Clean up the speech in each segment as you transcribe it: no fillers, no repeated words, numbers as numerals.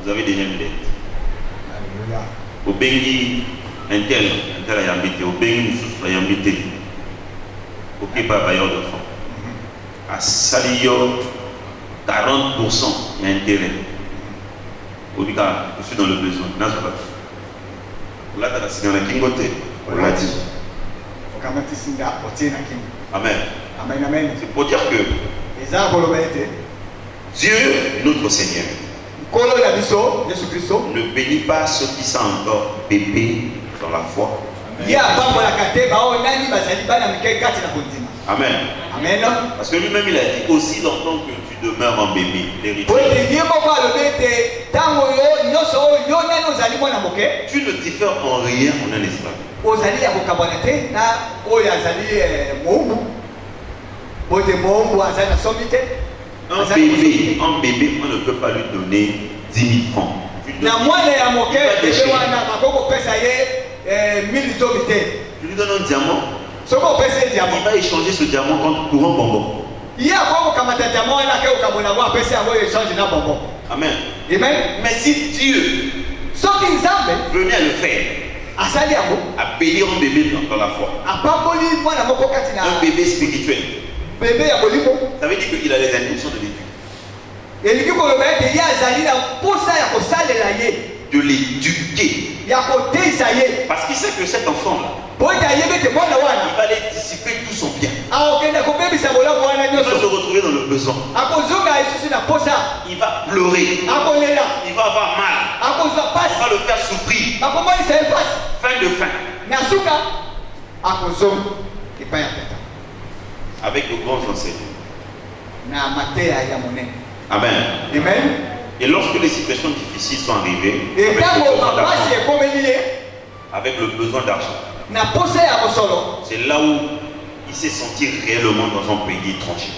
Vous avez déjà une dette. Au Bengi, un tel a habité. Au Bengi, nous a habité. Ok, pas bailleur de fonds. À Salio, 40% il y a intérêt. Au Bika, je suis dans le besoin. Là, tu as signé un kingoté. On l'a dit. Amen. Amen. C'est pour dire que Dieu, notre Seigneur, ne bénit pas ceux qui sont encore bébés dans la foi. Amen. Amen. Parce que lui-même il a dit aussi longtemps que tu demeures en bébé, l'héritier. Tu ne diffères en rien en un esclave. Un bébé, on ne peut pas lui donner 10 000 francs. Tu lui donnes un diamant, il va échanger ce diamant contre courant bonbon. Amen. Mais si Dieu venait à le faire, à bénir un bébé dans la foi, un bébé spirituel, ça veut dire qu'il a les intentions de l'éduquer. De l'éduquer. Parce qu'il sait que cet enfant-là, il va aller dissiper tout son bien. Il va se retrouver dans le besoin. Il va pleurer. Il va avoir mal. On va le faire souffrir. Fin de fin. Avec de bons enseignements. Amen. Et lorsque les situations difficiles sont arrivées, avec le besoin d'argent, c'est là où il s'est senti réellement dans un pays étranger.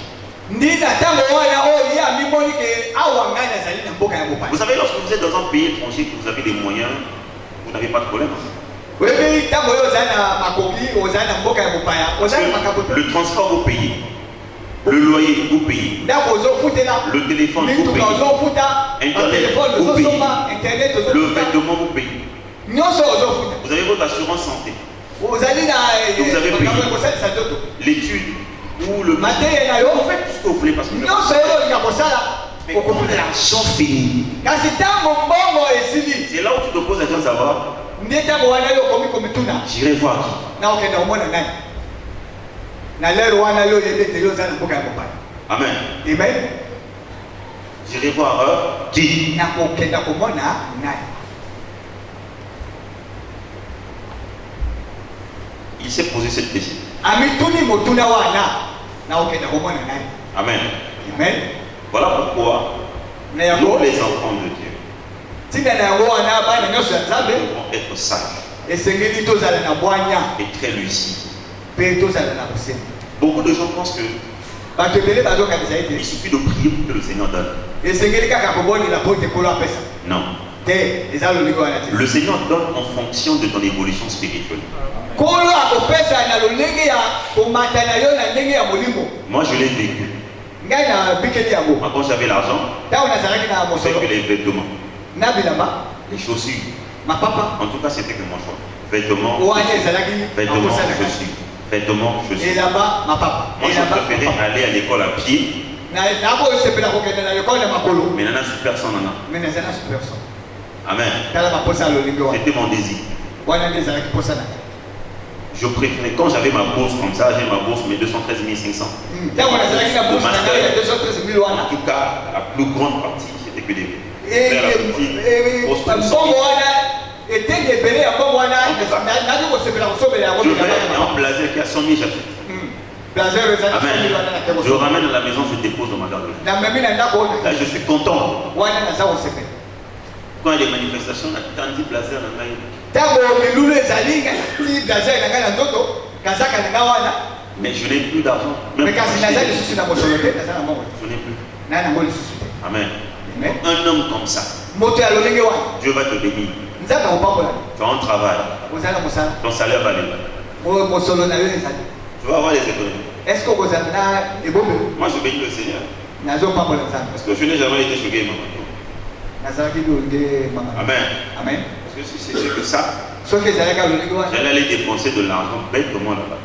Vous savez, lorsque vous êtes dans un pays étranger, que vous avez des moyens, vous n'avez pas de problème. Le transport vous payez, le loyer vous payez, le téléphone vous payez, Internet vous payez, le vêtement vous payez. Vous avez votre assurance santé. Vous avez payé l'étude ou le matin. Vous faites tout ce que vous voulez parce que mais quand l'argent finit, c'est là où tu te poses la question de savoir. J'irai voir qui. Amen. J'irai voir qui. Il s'est posé cette question. Amen. Voilà pourquoi nous, les enfants de Dieu, devons être sages et très lucides. Beaucoup de gens pensent que il suffit de prier pour que le Seigneur donne. Non. Le Seigneur donne en fonction de ton évolution spirituelle. Moi je l'ai vécu. Quand j'avais l'argent, c'est que les vêtements, les chaussures, en tout cas c'était que mon choix. Vêtements, chaussures. Vêtements, chaussures. Moi je préférais aller à l'école à pied. Mais il y a super personne. Amen. C'était mon désir. Je préférais, quand j'avais ma bourse comme ça, j'ai ma bourse, mes 213 500. En tout cas, la plus grande partie, c'était que des un blazer qui a 100 000 j'achète. Amen. Je ramène à la maison, je dépose dans ma garde. Là, je suis content. Quand il y a des manifestations, on a tant de blazer dans la main. Mais je n'ai plus d'argent. Je n'ai plus. Amen. Un homme comme ça, Dieu va te bénir. Tu as un travail. Ton salaire va aller. Tu vas avoir les économies. Moi je bénis le Seigneur. Parce que je n'ai jamais été choqué, maman. Amen. Amen. Parce que si c'était que ça, j'allais aller dépenser de l'argent bêtement là-bas.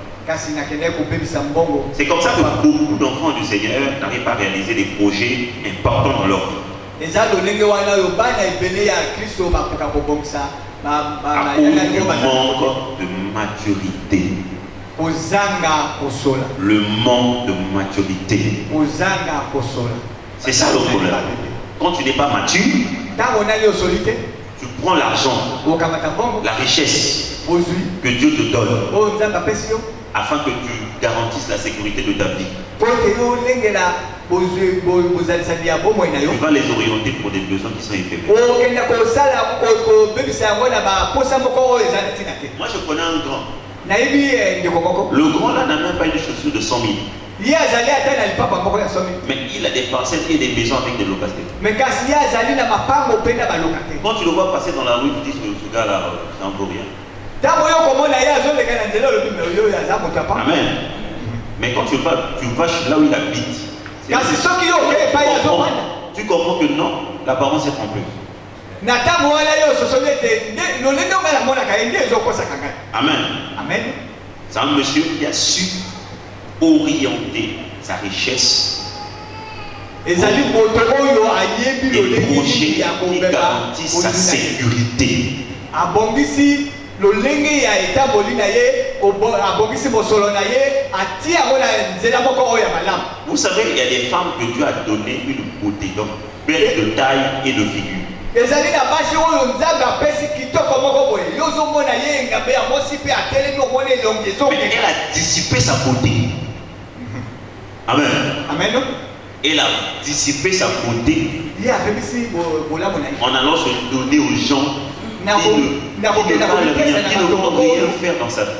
C'est comme ça que beaucoup d'enfants du Seigneur n'arrivent pas à réaliser des projets importants dans leur vie. À cause du manque de maturité. Le manque de maturité. C'est ça le problème. Quand tu n'es pas mature, tu prends l'argent, la richesse que Dieu te donne, afin que tu garantisses la sécurité de ta vie. Tu vas les orienter pour des besoins qui sont éphémères. Moi je connais un grand. Le grand là n'a même pas une chaussure de 100 000. Mais il a des parcelles et des maisons avec des locataires. Quand tu le vois passer dans la rue, tu dis que ce gars là, c'est un peu rien. Amen. Mais quand tu vas là où il habite, tu comprends que non, l'apparence est trompeuse. Amen. Amen. C'est un monsieur qui a su orienter sa richesse. Des projets qui garantissent sa sécurité. Vous savez, il y a des femmes que Dieu a donné une beauté, donc belle de taille et de figure. Mais elle a dissipé sa beauté. Amen. Amen. Elle a dissipé sa beauté en allant se donner aux gens qui ne vont rien faire dans sa vie.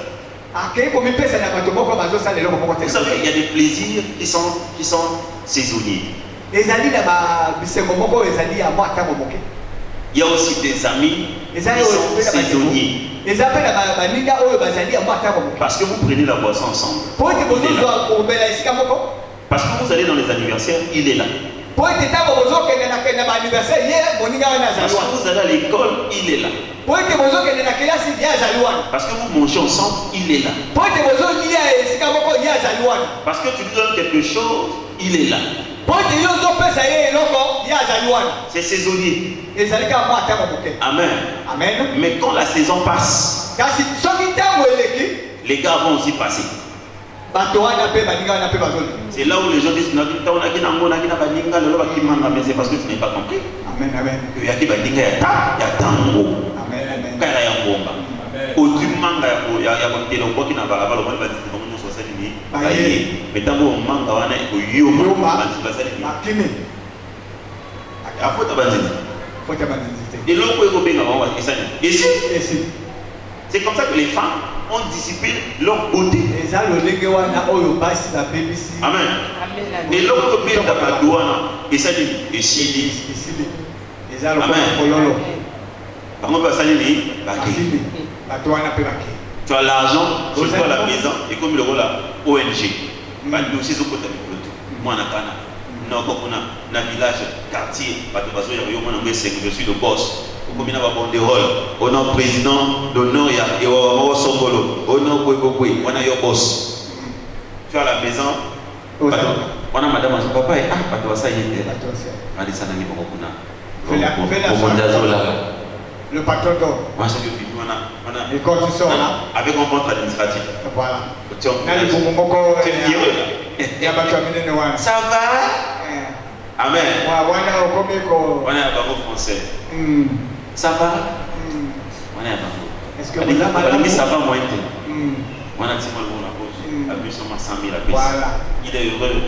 Vous savez, il y a des plaisirs qui sont saisonniers. Il y a aussi des amis qui sont saisonniers. Parce que vous prenez la boisson ensemble. Parce que vous allez dans les anniversaires, il est là. Parce que vous allez à l'école, il est là. Parce que vous mangez ensemble, il est là. Parce que tu lui donnes quelque chose, il est là. C'est saisonnier. Amen. Amen. Mais quand la saison passe, les gars vont aussi passer. C'est là où les gens disent mais c'est parce que tu n'as pas compris. Amen, amen. Il y a des bandinga, il y a tango. Amen, amen. Quand il y a un bomba. Au du manga, il y a un côté donc qui n'a pas la balle, on va dire que nous sommes salués. Mais tant que manga, on a eu yoma, on va dire. À faute à bandit. Et l'autre est au bénin, on va dire. Et si, c'est comme ça que les femmes ont dissipé leur beauté. Amen. Et l'autre pays dans la douane, et ça dit, et si. Amen. Tu as l'argent, tu as la maison, et comme le rôle ONG, moi, dans le village, quartier, je suis le boss. Au nom président, d'honneur, et au Songolo, au nom de on a your boss. Tu as la maison, on a madame, papa, et ah, pas ça y est. Le patron d'or. Et quand tu sors là, avec un ventre administratif. Voilà. Tu es vieux. Ça va? Amen. On a un barreau français. Ça va? On a un barreau. Est-ce que vous avez ça va moins? On a un petit peu de la poche. Abus sur ma 100 000 à voilà. Il est heureux.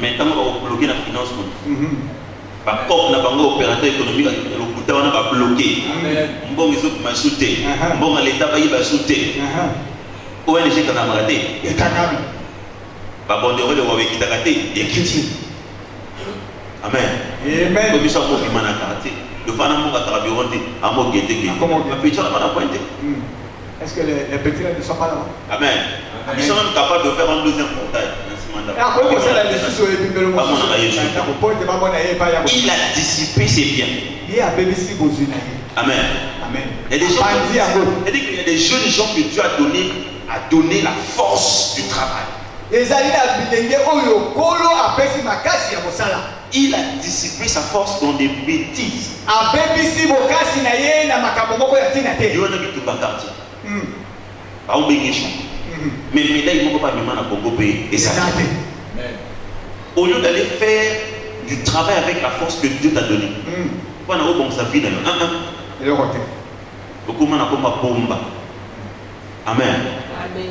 Maintenant, on va bloquer la finance. Par contre, on a un opérateur économique, le bouton va bloquer. Bon, ils ont shooté. Bon, l'État va shooter. ONG qui a raté. Bon, on devrait le voir avec Kitakate et Kiti. Amen. Amen. Comme ça, on peut faire un quartier. Le Panama va travailler à mon guetté. Est-ce que les petits ne sont pas là? Amen. Ils sont même capables de faire un deuxième portail. Il a dissipé ses biens. Amen. Il y a des gens, il y a des jeunes gens que Dieu a donné la force du travail. Il a dissipé sa force dans des bêtises. Il y en a qui tout bagarrent. Mais là, il ne faut pas me demander à Congo payer. Et ça. Au lieu d'aller faire du travail avec la force que Dieu t'a donnée. Pourquoi on a comme ça vie là? Beaucoup de gens ont bombe. Amen.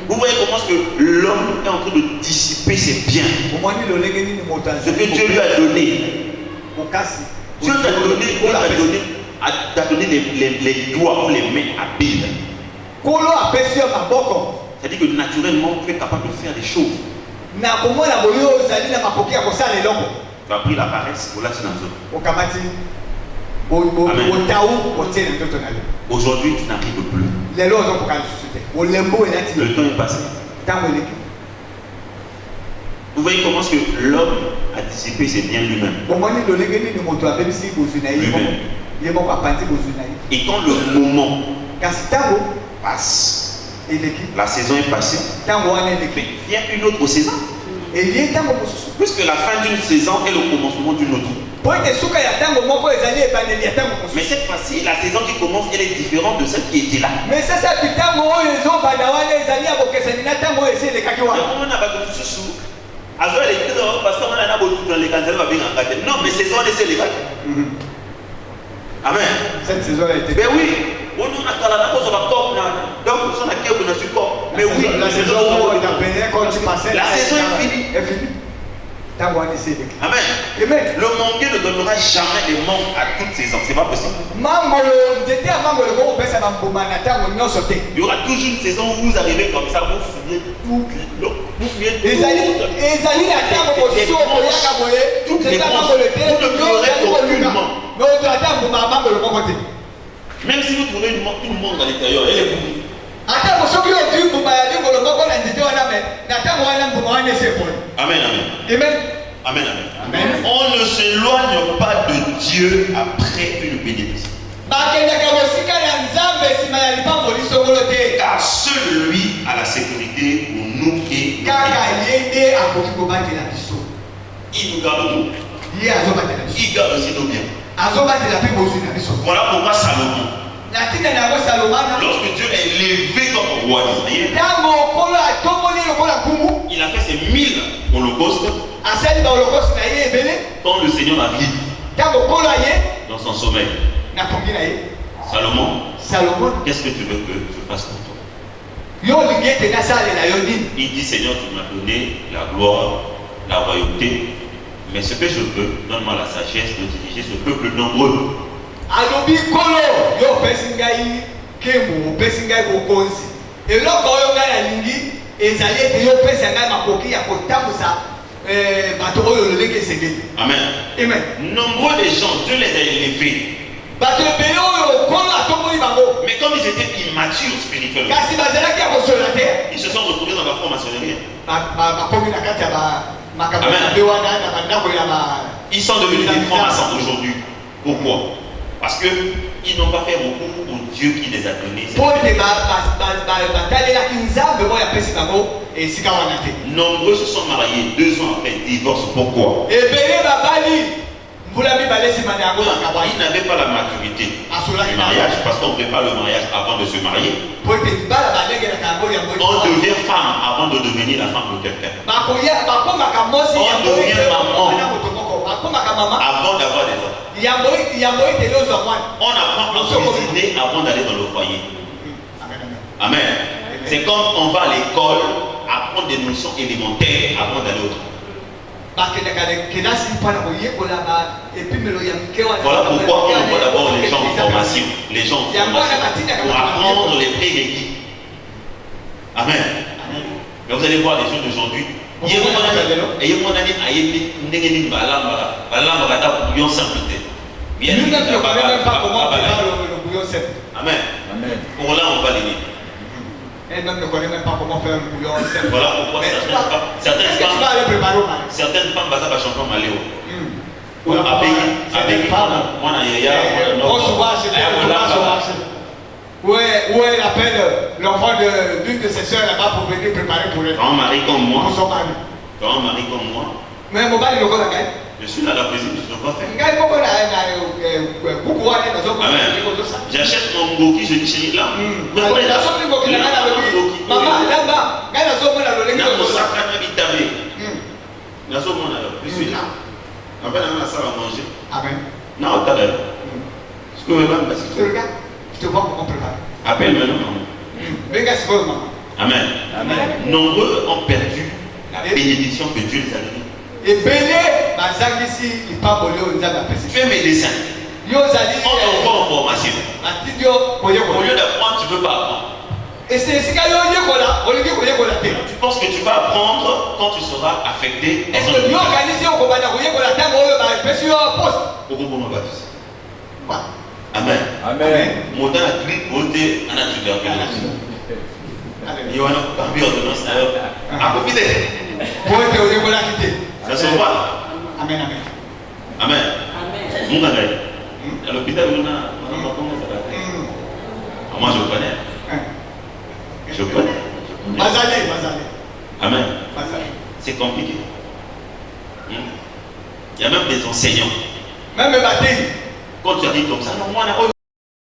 Vous voyez comment est-ce que l'homme est en train de dissiper ses biens. Ce que Dieu lui a donné. Dieu t'a donné les doigts ou les mains habiles. C'est-à-dire que naturellement, tu es capable de faire des choses. Tu as pris la paresse pour la sinazone. Aujourd'hui, tu n'arrives plus. Le temps est passé. Vous voyez comment est-ce que l'homme a dissipé ses biens lui-même. Et quand le moment passe, la saison est passée, mais vient une autre saison. Puisque la fin d'une saison est le commencement d'une autre. Mais cette fois-ci, la saison qui commence, elle est différente de celle qui était là. Non, mais saison c'est les gars. Amen. Cette saison a été. Mais oui. Donc, mais oui, la saison quand tu passais, la saison est finie. Amen. Le manguier ne donnera jamais des mangues à toutes saisons. C'est pas possible. Il y aura toujours une saison où vous arrivez comme ça, vous fouillez tout, vous fouillez tout. Vous ne pleurez aucunement. Même si vous trouvez une mangue à l'intérieur, elle est pourrie. Amen, amen. Amen. On ne s'éloigne pas de Dieu après une bénédiction. Car seul lui a la sécurité pour nous et il nous garde tout. Il garde aussi nos biens. Voilà pourquoi Salomon, lorsque Dieu est élevé comme roi d'Israël, il a fait ses 1000 holocaustes. Quand le Seigneur arrive dans son sommeil, Salomon, qu'est-ce que tu veux que je fasse pour toi? Il dit, Seigneur, tu m'as donné la gloire, la royauté, mais ce que je veux, donne-moi la sagesse de diriger ce peuple nombreux. Amen. Nombreux des gens, Dieu les a élevés. Mais comme ils étaient immatures spirituellement, ils se sont retrouvés dans la franc-maçonnerie. Ils sont devenus des francs-maçons aujourd'hui. Pourquoi? Parce qu'ils n'ont pas fait recours au Dieu qui les a donnés. Nombreux se sont mariés 2 ans après divorce. Pourquoi? Ils n'avaient pas la maturité du mariage, parce qu'on prépare le mariage avant de se marier. On devient femme avant de devenir la femme de quelqu'un. On devient maman avant d'avoir des enfants. On apprend à cuisiner avant d'aller dans le foyer. Amen. C'est comme on va à l'école apprendre des notions élémentaires avant d'aller au travail. Voilà pourquoi on envoie d'abord les gens en formation. Les gens en formation pour apprendre les prérequis. Amen. Mais vous allez voir les gens d'aujourd'hui. Il y a Amen. Pour là, on va l'aimer. Elle-même ne connaît même pas comment faire le bouillon. Voilà pourquoi certaines femmes basent à changer Maléo. Avec moi, où elle appelle l'enfant d'une de ses soeurs là-bas pour venir préparer pour elle. Un mari comme moi. Pour son mari. Un mari comme moi. Mais mon mari, il le connaît. Je suis là à la cuisine, je ne dois pas faire. J'achète mon goki, je dis chérie là. Maman, je suis là. Après, on a la salle à manger. Amen. Non, t'as l'air. Je te vois comment préparer. Appelle maintenant. Amen. Nombreux ont perdu la bénédiction que Dieu les a donnée. Et béni, il parle tu es médecin. On t'envoie en formation. Au lieu d'apprendre, tu ne veux pas apprendre. Et c'est ce qu'il y a. Tu penses que tu vas apprendre quand tu seras affecté. Est-ce que nous organisons Amen. Amen. Mon temps a grippe beauté en tuberculose. Il y a un peu d'ordonnance à profiter. Ça se voit. Amen. Amen. Mon gars, à l'hôpital, on a moi, je connais. Je connais. Bazali. Amen. C'est compliqué. Il y a même des enseignants. Même baptême. Quand tu as dit comme ça, non, moi,